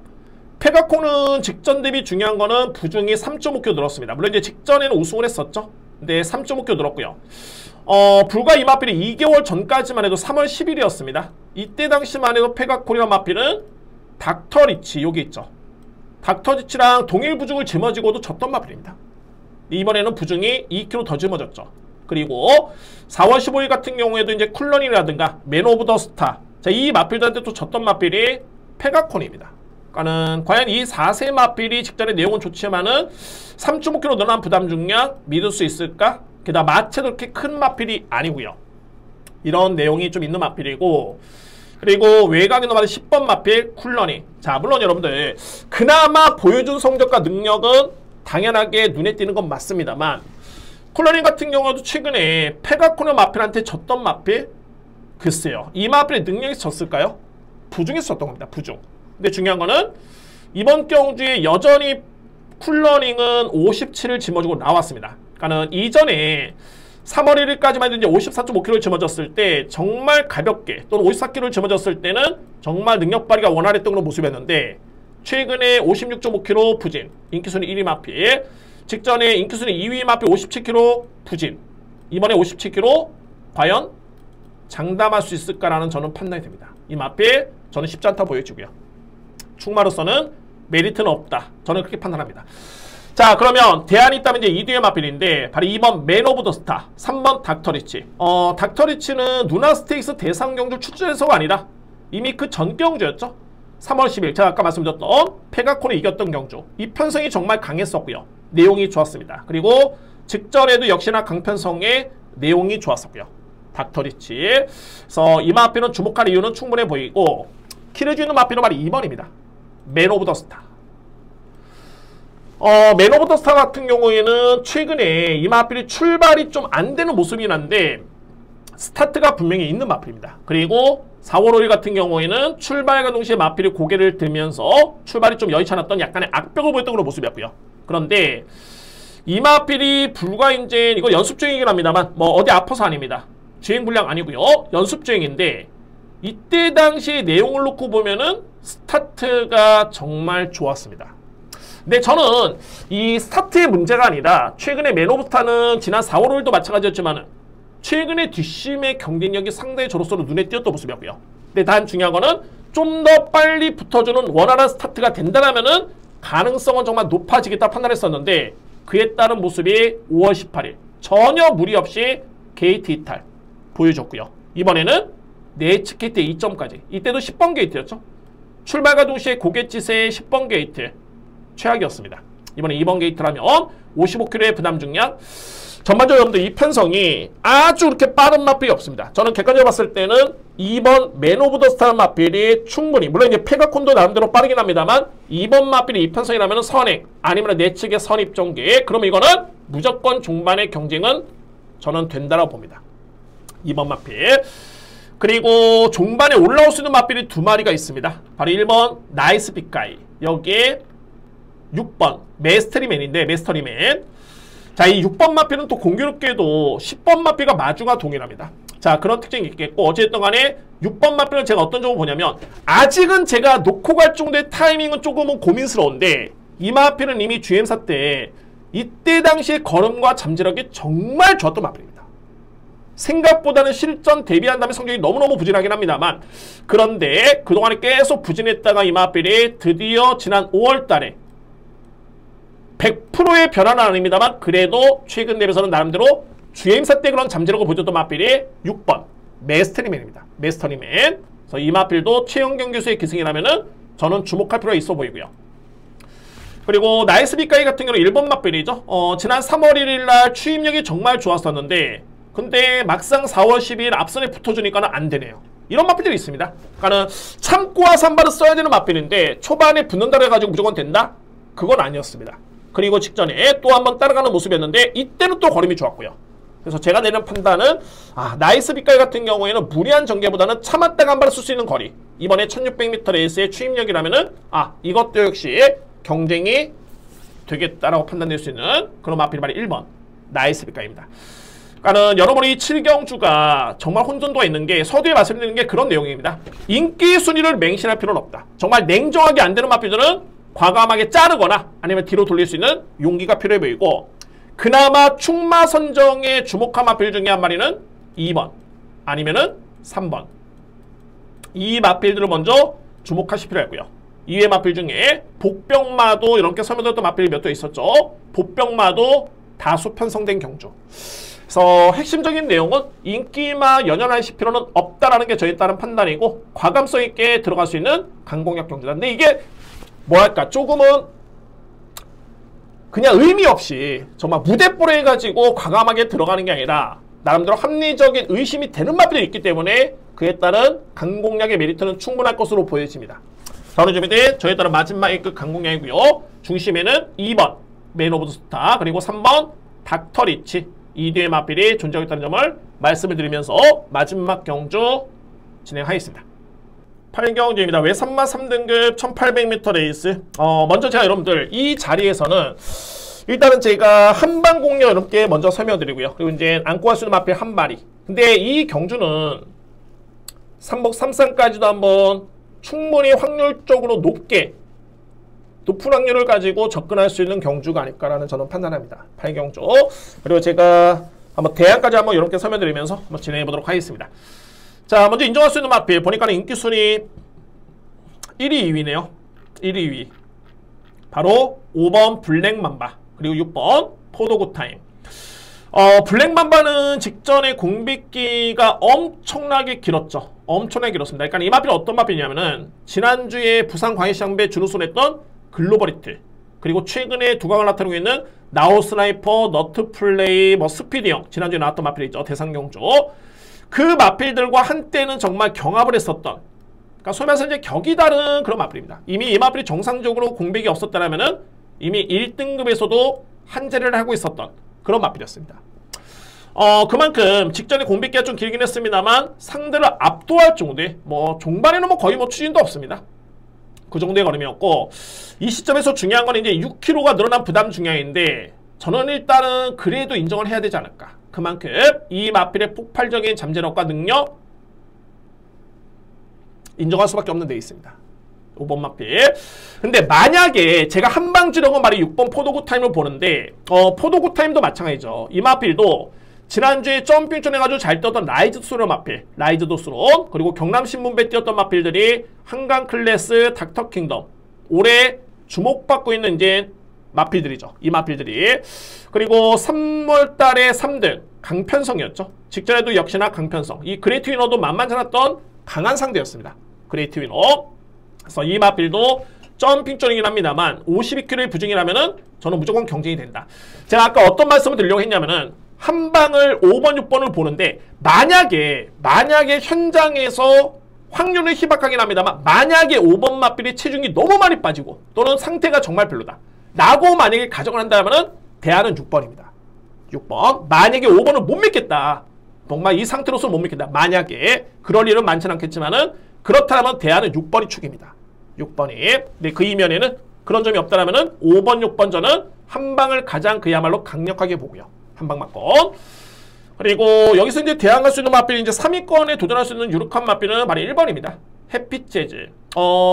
페가코는 직전 대비 중요한 거는 부중이 3.5kg 늘었습니다. 물론 이제 직전에는 우승을 했었죠. 근데 3.5kg 늘었고요. 불과 이 마필이 2개월 전까지만 해도 3월 10일이었습니다. 이때 당시만 해도 페가코리아 마필은 닥터리치 여기 있죠. 닥터리치랑 동일 부중을 짊어지고도 졌던 마필입니다. 이번에는 부중이 2kg 더 짊어졌죠. 그리고 4월 15일 같은 경우에도 이제 쿨런이라든가 맨 오브 더 스타 자, 이 마필들한테 또 졌던 마필이 페가콘입니다. 그러니까는 과연 이 4세 마필이 직전에 내용은 좋지만은 3.5kg 늘어난 부담 중량 믿을 수 있을까? 게다가 마체도 그렇게 큰 마필이 아니고요. 이런 내용이 좀 있는 마필이고 그리고 외곽에 넘어가는 10번 마필 쿨러닝 자 물론 여러분들 그나마 보여준 성적과 능력은 당연하게 눈에 띄는 건 맞습니다만 쿨러닝 같은 경우도 최근에 페가코너 마필한테 졌던 마필 글쎄요 이 마필의 능력이 졌을까요? 부중에서 졌던 겁니다. 부중. 근데 중요한 거는 이번 경주에 여전히 쿨러닝은 57을 짊어지고 나왔습니다. 그러니까는 이전에 3월 1일까지만 해도 이제 54.5kg를 짊어졌을 때 정말 가볍게 또는 54kg를 짊어졌을 때는 정말 능력 발휘가 원활했던 그런 모습이었는데 최근에 56.5kg 부진 인기순위 1위 마필 직전에 인기순위 2위 마필 57kg 부진 이번에 57kg 과연 장담할 수 있을까라는 저는 판단이 됩니다. 이 마필 저는 쉽지 않다 보여지고요. 충마로서는 메리트는 없다. 저는 그렇게 판단합니다. 자 그러면 대안이 있다면 이제 2뒤의 마필인데 바로 2번 맨 오브 더 스타 3번 닥터리치 닥터리치는 누나 스테이크스 대상 경주 출전해서가 아니라 이미 그 전 경주였죠. 3월 10일 제가 아까 말씀드렸던 페가콘을 이겼던 경주 이 편성이 정말 강했었고요. 내용이 좋았습니다. 그리고 직전에도 역시나 강편성의 내용이 좋았었고요. 닥터리치 그래서 이 마필은 주목할 이유는 충분해 보이고 키를 주는 마필은 바로 2번입니다. 맨 오브 더 스타 맨 오브 더 스타 같은 경우에는 최근에 이 마필이 출발이 좀 안 되는 모습이긴 한데 스타트가 분명히 있는 마필입니다. 그리고 4월 5일 같은 경우에는 출발과 동시에 마필이 고개를 들면서 출발이 좀 여의치 않았던 약간의 악벽을 보였던 그런 모습이었고요. 그런데 이 마필이 불과 이제 이거 연습주행이긴 합니다만 뭐 어디 아파서 아닙니다. 주행 불량 아니고요. 연습주행인데 이때 당시 내용을 놓고 보면은 스타트가 정말 좋았습니다. 근데 저는 이 스타트의 문제가 아니라 최근에 맨오브스타는 지난 4월 5일도 마찬가지였지만 최근에 뒷심의 경쟁력이 상당히 저로서는 눈에 띄었던 모습이었고요. 근데 단 중요한 거는 좀 더 빨리 붙어주는 원활한 스타트가 된다면은 가능성은 정말 높아지겠다 판단했었는데 그에 따른 모습이 5월 18일 전혀 무리 없이 게이트 이탈 보여줬고요. 이번에는 내측 게이트 2점까지 이때도 10번 게이트였죠. 출발과 동시에 고갯짓의 10번 게이트 최악이었습니다. 이번에 2번 게이트라면 55km의 부담 중량. 전반적으로 여러분들 이 편성이 아주 그렇게 빠른 마필이 없습니다. 저는 객관적으로 봤을 때는 2번 맨 오브 더 스타 마필이 충분히, 물론 이제 페가콘도 나름대로 빠르긴 합니다만 2번 마필이 이 편성이라면 선행 아니면 내측의 선입 전개, 그럼 이거는 무조건 종반의 경쟁은 저는 된다라고 봅니다. 2번 마필. 그리고 종반에 올라올 수 있는 마필이 두 마리가 있습니다. 바로 1번 나이스 빅가이, 여기에 6번 메스터리맨인데 메스터리맨. 자, 이 6번 마필은 또 공교롭게도 10번 마필과 마주가 동일합니다. 자, 그런 특징이 있겠고 어쨌든 간에 6번 마필은 제가 어떤 점을 보냐면 아직은 제가 놓고 갈 정도의 타이밍은 조금은 고민스러운데 이 마필은 이미 GM사 때 이때 당시의 걸음과 잠재력이 정말 좋았던 마필입니다. 생각보다는 실전 대비한 다음에 성적이 너무너무 부진하긴 합니다만 그런데 그동안에 계속 부진했다가 이 마필이 드디어 지난 5월 달에 100%의 변화는 아닙니다만 그래도 최근 대비해서는 나름대로 GM사 때 그런 잠재력을 보여줬던 마필이 6번 메스터리맨입니다. 메스터리맨. 그래서 이 마필도 최영경 교수의 기승이라면은 저는 주목할 필요가 있어 보이고요. 그리고 나이스 빅가이 같은 경우는 1번 마필이죠. 지난 3월 1일 날 추임력이 정말 좋았었는데 근데 막상 4월 12일 앞선에 붙어주니까는 안 되네요. 이런 마필들이 있습니다. 그러니까는 참고와 산발을 써야 되는 마필인데 초반에 붙는다고 해가지고 무조건 된다? 그건 아니었습니다. 그리고 직전에 또 한번 따라가는 모습이었는데 이때는 또 걸음이 좋았고요. 그래서 제가 내는 판단은 나이스 빅가이 같은 경우에는 무리한 전개보다는 참았다가 한 발을 쓸 수 있는 거리, 이번에 1600m 레이스의 추임력이라면은 이것도 역시 경쟁이 되겠다라고 판단될 수 있는 그런 마필이 바로 1번 나이스 빅가이입니다. 그러니까는 여러분이 이 7경주가 정말 혼돈도가 있는 게 서두에 말씀드리는 게 그런 내용입니다. 인기 순위를 맹신할 필요는 없다. 정말 냉정하게 안 되는 마필들은 과감하게 자르거나 아니면 뒤로 돌릴 수 있는 용기가 필요해 보이고 그나마 충마 선정에 주목한 마필 중에 한 마리는 2번 아니면은 3번. 이 마필들을 먼저 주목하실 필요하고요. 이외 마필 중에 복병마도 이렇게 설명드렸던 마필이 몇 개 있었죠. 복병마도 다수 편성된 경주. 그래서 핵심적인 내용은 인기마 연연하실 필요는 없다라는 게 저에 따른 판단이고 과감성 있게 들어갈 수 있는 강공약 경주다. 근데 이게 뭐랄까 조금은 그냥 의미 없이 정말 무대뽀로 해가지고 과감하게 들어가는 게 아니라 나름대로 합리적인 의심이 되는 마필이 있기 때문에 그에 따른 강공략의 메리트는 충분할 것으로 보여집니다. 다음 준비된 저에 따른 마지막의 그 강공략이고요. 중심에는 2번 맨 오브 더 스타 그리고 3번 닥터 리치 이 뒤의 마필이 존재하고 있다는 점을 말씀을 드리면서 마지막 경주 진행하겠습니다. 8경주입니다. 외산마 3등급 1800m 레이스. 먼저 제가 여러분들 이 자리에서는 일단은 제가 한방 공략 여러분께 먼저 설명드리고요. 그리고 이제 안고 갈 수 있는 마필 한 마리. 근데 이 경주는 3복 3상까지도 한번 충분히 확률적으로 높은 확률을 가지고 접근할 수 있는 경주가 아닐까라는 저는 판단합니다. 8경주. 그리고 제가 한번 대안까지 한번 여러분께 설명드리면서 한번 진행해 보도록 하겠습니다. 자, 먼저 인정할 수 있는 마필 보니까 인기 순위 1위, 2위네요. 1위, 2위. 바로 5번 블랙맘바 그리고 6번 포도굿타임. 블랙맘바는 직전에 공백기가 엄청나게 길었죠. 엄청나게 길었습니다. 그러니까 이 마필은 어떤 마필이냐면은 지난주에 부산 광해시장배 준우승했던 글로벌히트 그리고 최근에 두각을 나타내고 있는 나우 스나이퍼, 너트플레이, 스피디형 지난주에 나왔던 마필이 있죠. 대상경주. 그 마필들과 한때는 정말 경합을 했었던, 그러니까 소위 말해서 이제 격이 다른 그런 마필입니다. 이미 이 마필이 정상적으로 공백이 없었다면은 이미 1등급에서도 한 자리를 하고 있었던 그런 마필이었습니다. 그만큼 직전에 공백기가 좀 길긴 했습니다만 상대를 압도할 정도의 뭐 종반에는 뭐 거의 뭐 추진도 없습니다. 그 정도의 걸음이었고, 이 시점에서 중요한 건 이제 6kg가 늘어난 부담 중량인데 저는 일단은 그래도 인정을 해야 되지 않을까. 그만큼 이 마필의 폭발적인 잠재력과 능력 인정할 수밖에 없는 데 있습니다. 5번 마필. 근데 만약에 제가 한방지력은 말이 6번 포도구 타임을 보는데 포도구 타임도 마찬가지죠. 이 마필도 지난주에 점핑존 해가지고 잘 떴던 라이즈 도스론 마필, 라이즈 도스론, 그리고 경남신문배 뛰었던 마필들이 한강클래스, 닥터킹덤, 올해 주목받고 있는 이제 마필들이죠. 이 마필들이. 그리고 3월달에 3등 강편성이었죠. 직전에도 역시나 강편성. 이 그레이트 위너도 만만치 않았던 강한 상대였습니다. 그레이트 위너. 그래서 이 마필도 점핑존이긴 합니다만 52kg의 부중이라면은 저는 무조건 경쟁이 된다. 제가 아까 어떤 말씀을 드리려고 했냐면은 한 방을 5번, 6번을 보는데 만약에 현장에서 확률은 희박하긴 합니다만 만약에 5번 마필이 체중이 너무 많이 빠지고 또는 상태가 정말 별로다 라고 만약에 가정을 한다면 대안은 6번입니다. 6번. 만약에 5번을 못 믿겠다. 정말 이 상태로서 못 믿겠다. 만약에 그럴 일은 많지는 않겠지만은 그렇다면 대안은 6번이 축입니다. 6번이. 근데 그 이면에는 그런 점이 없다라면은 5번, 6번 저는 한 방을 가장 그야말로 강력하게 보고요. 한방 맞건. 그리고 여기서 이제 대항할 수 있는 마필이 이제 3위권에 도전할 수 있는 유력한 마필은 바로 1번입니다. 햇빛 재즈.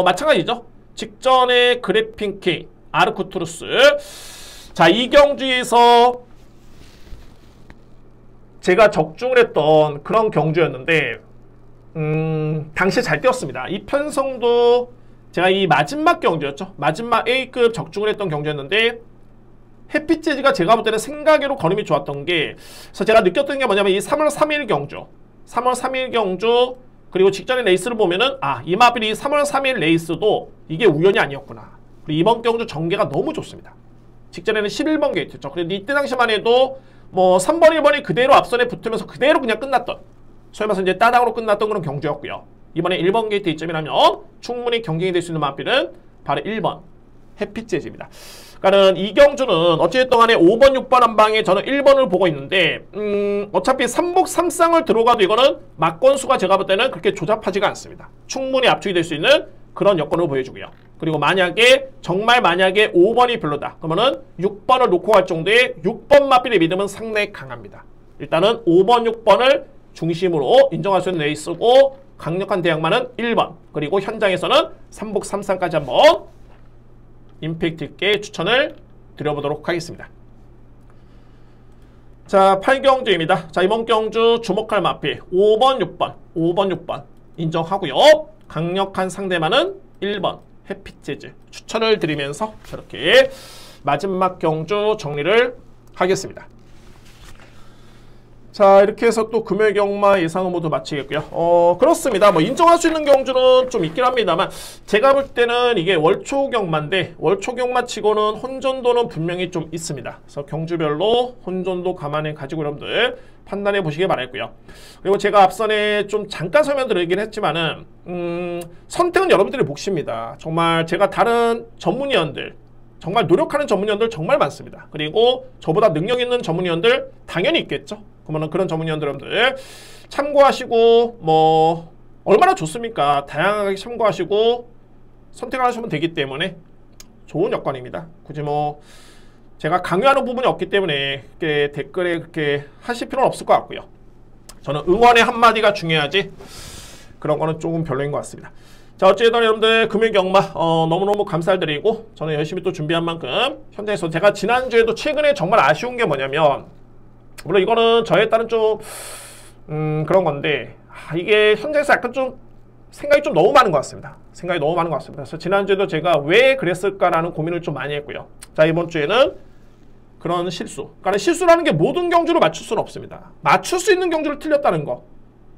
마찬가지죠. 직전에 그래핀 K, 아르쿠투루스. 자, 이 경주에서 제가 적중을 했던 그런 경주였는데, 당시에 잘 뛰었습니다. 이 편성도 제가 이 마지막 경주였죠. 마지막 A급 적중을 했던 경주였는데, 햇빛 재즈가 제가 볼 때는 생각외로 걸음이 좋았던 게, 그래서 제가 느꼈던 게 뭐냐면 이 3월 3일 경주, 3월 3일 경주, 그리고 직전에 레이스를 보면은 이 마필이 3월 3일 레이스도 이게 우연이 아니었구나. 그리고 이번 경주 전개가 너무 좋습니다. 직전에는 11번 게이트였죠. 그런데 이때 당시만 해도 뭐 3번, 1번이 그대로 앞선에 붙으면서 그대로 그냥 끝났던, 소위 말해서 이제 따닥으로 끝났던 그런 경주였고요. 이번에 1번 게이트 이점이라면 충분히 경쟁이 될 수 있는 마필은 바로 1번 햇빛 재즈입니다. 그러니까는 이 경주는 어찌됐든 간에 5번, 6번 한 방에 저는 1번을 보고 있는데 어차피 3복 3쌍을 들어가도 이거는 막건수가 제가 볼 때는 그렇게 조잡하지가 않습니다. 충분히 압축이 될 수 있는 그런 여건을 보여주고요. 그리고 만약에 정말 만약에 5번이 별로다 그러면은 6번을 놓고 갈 정도의 6번 마필의 믿음은 상당히 강합니다. 일단은 5번, 6번을 중심으로 인정할 수 있는 레이스고 강력한 대항마는 1번, 그리고 현장에서는 3복 3쌍까지 한번 임팩트 있게 추천을 드려보도록 하겠습니다. 자, 8경주입니다. 자, 이번 경주 주목할 마필 5번, 6번, 5번, 6번 인정하고요. 강력한 상대만은 1번 햇빛 재즈 추천을 드리면서 저렇게 마지막 경주 정리를 하겠습니다. 자, 이렇게 해서 또 금요일 경마 예상은 모두 마치겠고요. 그렇습니다. 뭐 인정할 수 있는 경주는 좀 있긴 합니다만 제가 볼 때는 이게 월초 경마인데 월초 경마 치고는 혼전도는 분명히 좀 있습니다. 그래서 경주별로 혼전도 감안해 가지고 여러분들 판단해 보시기 바라겠고요. 그리고 제가 앞선에 좀 잠깐 설명드리긴 했지만은 선택은 여러분들의 몫입니다. 정말 제가 다른 전문위원들 정말 노력하는 전문위원들 정말 많습니다. 그리고 저보다 능력 있는 전문위원들 당연히 있겠죠. 그러면 그런 전문위원들 여러분들 참고하시고 뭐 얼마나 좋습니까? 다양하게 참고하시고 선택을 하시면 되기 때문에 좋은 여건입니다. 굳이 뭐 제가 강요하는 부분이 없기 때문에 그렇게 댓글에 그렇게 하실 필요는 없을 것 같고요. 저는 응원의 한마디가 중요하지 그런 거는 조금 별로인 것 같습니다. 자, 어쨌든 여러분들 금요일 경마 너무너무 감사드리고 저는 열심히 또 준비한 만큼 현장에서 제가 지난주에도 최근에 정말 아쉬운 게 뭐냐면 물론 이거는 저에 따른 좀 그런 건데 이게 현장에서 약간 좀 생각이 좀 너무 많은 것 같습니다. 생각이 너무 많은 것 같습니다. 그래서 지난주에도 제가 왜 그랬을까라는 고민을 좀 많이 했고요. 자, 이번 주에는 그런 실수. 그러니까 실수라는 게 모든 경주를 맞출 수는 없습니다. 맞출 수 있는 경주를 틀렸다는 거.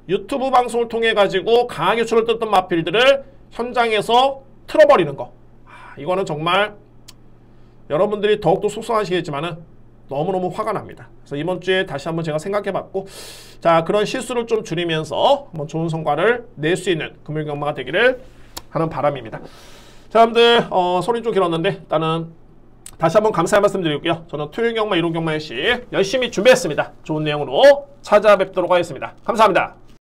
유튜브 방송을 통해 가지고 강하게 추를 떴던 마필들을 현장에서 틀어버리는 거. 이거는 정말 여러분들이 더욱더 속상하시겠지만은 너무너무 화가 납니다. 그래서 이번 주에 다시 한번 제가 생각해봤고 자, 그런 실수를 좀 줄이면서 한번 좋은 성과를 낼 수 있는 금요일 경마가 되기를 하는 바람입니다. 자, 여러분들 소리 좀 길었는데 일단은 다시 한번 감사의 말씀 드리고요. 저는 토요일 경마, 일요일 경마 일시 열심히 준비했습니다. 좋은 내용으로 찾아뵙도록 하겠습니다. 감사합니다.